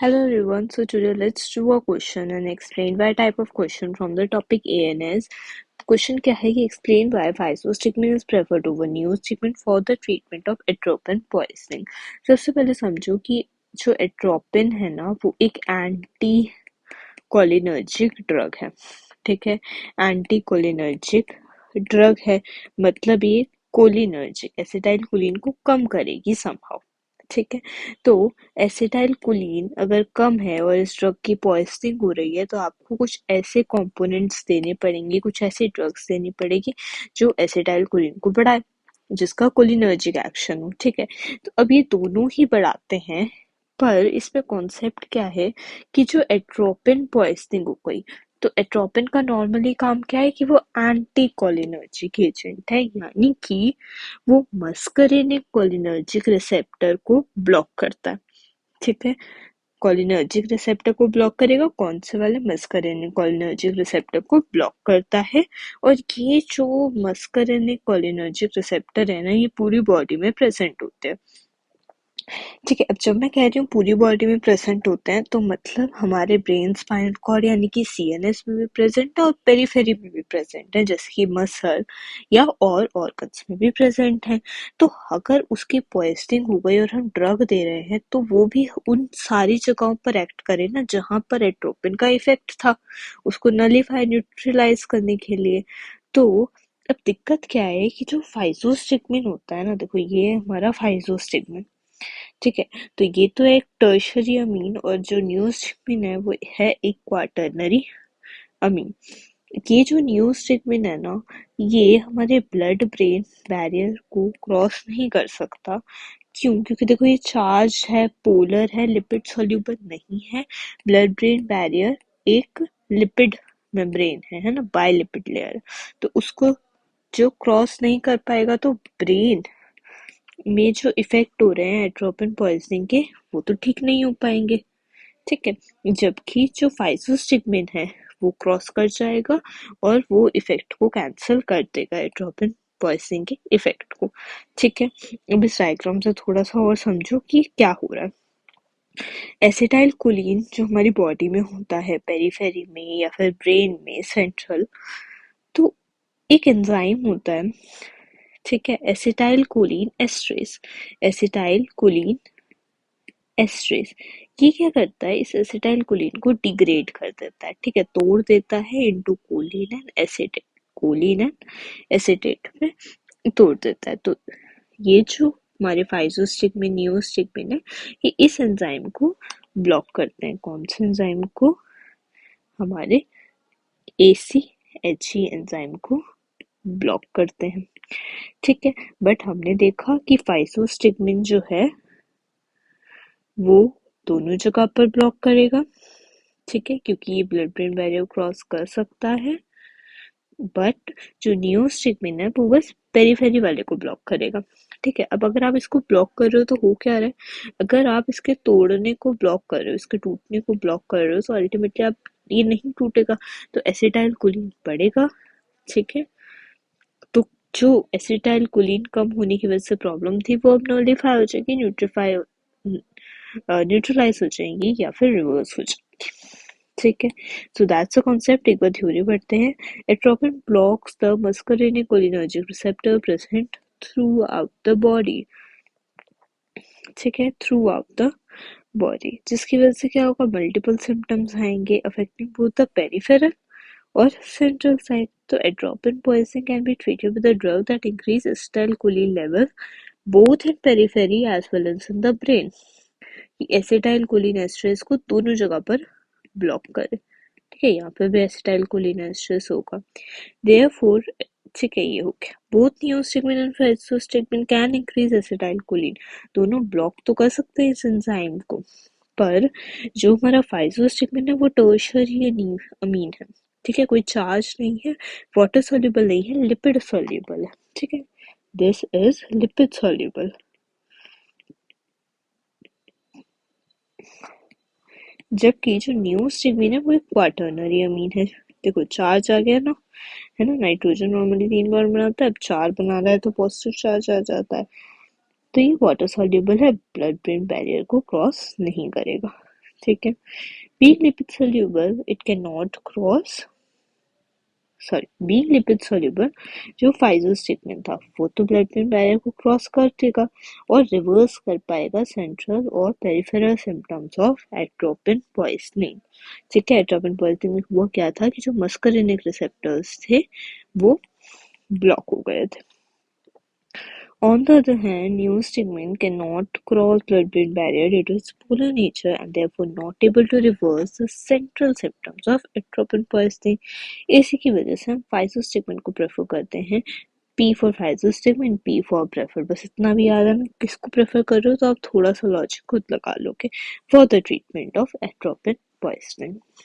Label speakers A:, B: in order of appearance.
A: Hello everyone. So today let's do a question and explain why type of question from the topic ANS. Question क्या है कि explain why physostigmine is preferred over neostigmine for the treatment of atropine poisoning. सबसे पहले समझो कि जो atropine है ना वो एक एंटी कोलिनर्जिक ड्रग है, ठीक है। एंटी कोलिनर्जिक ड्रग है मतलब ये कोलिनर्जिक एसिटाइल कोलिन को कम करेगी समहाउ, ठीक है। तो एसिटाइल कोलिन अगर कम है और इस ड्रग की पॉइजनिंग हो रही है तो आपको कुछ ऐसे कंपोनेंट्स देने पड़ेंगे, कुछ ऐसी ड्रग्स देनी पड़ेगी जो एसिटाइल कोलिन को बढ़ाए, जिसका कोलिनर्जिक एक्शन हो, ठीक है। तो अब ये दोनों ही बढ़ाते हैं, पर इसमें कॉन्सेप्ट क्या है कि जो एट्रोपिन पॉइजनिंग हो गई, तो एट्रोपिन का नॉर्मली काम क्या है कि वो एंटी कोलिनर्जिक एजेंट है, यानी कि वो मस्करेनिक कोलिनर्जिक रिसेप्टर को ब्लॉक करता है, ठीक है। कोलिनर्जिक रिसेप्टर को ब्लॉक करेगा, कौन से वाले? मस्करेनिक कोलिनर्जिक रिसेप्टर को ब्लॉक करता है। और ये जो मस्करेनिक कोलिनर्जिक रिसेप्टर है ना, ये पूरी बॉडी में प्रेजेंट होते हैं, ठीक है। अब जब मैं कह रही हूँ पूरी बॉडी में प्रेजेंट होते हैं तो मतलब हमारे ब्रेन स्पाइनल कॉर्ड यानी कि सीएनएस में भी प्रेजेंट है और पेरिफेरी में भी प्रेजेंट है, जैसे कि मसल या और ऑर्गन्स में भी प्रेजेंट है। तो अगर उसकी पॉइजनिंग हो गई और हम ड्रग दे रहे हैं तो वो भी उन सारी जगहों पर एक्ट करे ना जहाँ पर एट्रोपिन का इफेक्ट था, उसको नलीफाई न्यूट्रलाइज करने के लिए। तो अब दिक्कत क्या है कि जो फाइजोस्टिग्मिन होता है ना, देखो ये है हमारा फाइजोस्टिग्मिन, ठीक है। तो ये तो एक टर्शरी अमीन और जो नियोस्टिग्मिन है वो है एक क्वाटरनरी अमीन। ये जो नियोस्टिग्मिन है ना, ये हमारे ब्लड ब्रेन बैरियर को क्रॉस नहीं कर सकता। क्यों? क्योंकि देखो ये चार्ज है, पोलर है, लिपिड सॉल्यूबल नहीं है। ब्लड ब्रेन बैरियर एक लिपिड मेम्ब्रेन है ना, बायलिपिड लेयर। तो उसको जो क्रॉस नहीं कर पाएगा तो ब्रेन में जो इफेक्ट हो रहे हैं एट्रोपिन पॉइजनिंग के वो तो ठीक नहीं हो पाएंगे, ठीक है। जबकि जो फाइजोस्टिग्मिन है वो क्रॉस कर जाएगा और वो इफेक्ट को कैंसिल कर देगा, एट्रोपिन पॉइजनिंग के इफेक्ट को, ठीक है। अब इस डायग्राम से थोड़ा सा और समझो कि क्या हो रहा है। एसिटाइल कोलिन जो हमारी बॉडी में होता है, पेरिफेरी में या फिर ब्रेन में सेंट्रल, तो एक एंजाइम होता है, ठीक है, एसिटाइल कोलिन एस्ट्रेस। एसिटाइल कोलिन एस्ट्रेस ये क्या करता है, इस एसिटाइल कोलिन को डिग्रेड कर देता है, ठीक है, तोड़ देता है into Colin and acetate, Colin and acetate में तोड़ देता है। तो ये जो हमारे फाइजोस्टिग्मिन नियोस्टिग्मिन है, ये इस एंजाइम को ब्लॉक करते हैं। कौन से एंजाइम को? हमारे ACHE एंजाइम को ब्लॉक करते हैं, ठीक है। बट हमने देखा कि फाइजोस्टिग्मिन जो है वो दोनों जगह पर ब्लॉक करेगा, ठीक है, क्योंकि ये ब्लड ब्रेन बैरियर क्रॉस कर सकता है। बट जो नियोस्टिग्मिन है वो बस पेरिफेरी वाले को ब्लॉक करेगा, ठीक है। अब अगर आप इसको ब्लॉक कर रहे हो तो हो क्या रहा है, अगर आप इसके तोड़ने को ब्लॉक कर रहे हो, इसके टूटने को ब्लॉक कर रहे हो, तो अल्टीमेटली आप ये नहीं टूटेगा, तो एसिटाइल कोलिन बढ़ेगा, ठीक है। तो जो एसिटाइल कोलिन कम होने की वजह से प्रॉब्लम थी वो अब नॉलिफाई हो जाएगी, न्यूट्रलाइज हो जाएंगी या फिर रिवर्स हो जाएंगी, ठीक है। So that's a concept. एक बार थ्योरी पढ़ते हैं। Atropine blocks the muscarinic cholinergic receptor present through out the body, ठीक है, थ्रू आउट द बॉडी, जिसकी वजह से क्या होगा, मल्टीपल सिम्टम्स आएंगे अफेक्टिंग बोथ द पेरिफेरल और central site. So atropine poisoning can be treated with a drug that increases acetylcholine level both in periphery as well as in the brain. कि acetyl choline एस्ट्रेस को दोनों जगह पर block करे, ठीक है। यहाँ पे भी एसिटाइल कोलिन एस्ट्रेस होगा, देयरफॉर, ठीक है, ये हो गया। Both neostigmine and physostigmine can increase acetylcholine कोलिन, दोनों ब्लॉक तो कर सकते हैं इस एंजाइम को, पर जो हमारा फाइजोस्टिग्मिन है वो टर्शियरी अमीन है, ठीक है, कोई चार्ज नहीं है, वाटर सॉल्युबल नहीं है, लिपिड सॉल्युबल है, ठीक है। This is lipid soluble. जबकि जो नियोस्टिग्मिन है वो एक क्वाटर्नरी अमीन है। देखो चार्ज आ गया ना, है ना, नाइट्रोजन नॉर्मली 3 बार बनाता है, अब 4 बना रहा है तो पॉजिटिव चार्ज आ जाता है। तो ये वाटर सॉल्युबल है, ब्लड ब्रेन बैरियर को क्रॉस नहीं करेगा, ठीक है। Being lipid soluble it can not cross being lipid soluble, जो फाइजो स्टिकमिन था वो तो ब्लड ब्रेन बैरियर को क्रॉस कर देगा और रिवर्स कर पाएगा सेंट्रल और peripheral symptoms of atropine poisoning. ठीक है, एट्रोपिन पॉइजनिंग में हुआ क्या था कि जो मस्करिनिक रिसेप्टर्स थे वो ब्लॉक हो गए थे। On the other hand, neostigmine cannot cross blood-brain barrier due to its polar nature and therefore not able to reverse the central symptoms of atropine poisoning. इसी की वजह से हम फाइजोस्टिगमिन को प्रेफर करते हैं। P for physostigmine, P for prefer. बस इतना भी याद है, मैं किसको प्रेफर कर रही हूँ तो आप थोड़ा सा लॉजिक खुद लगा लोगे for the treatment of atropine poisoning.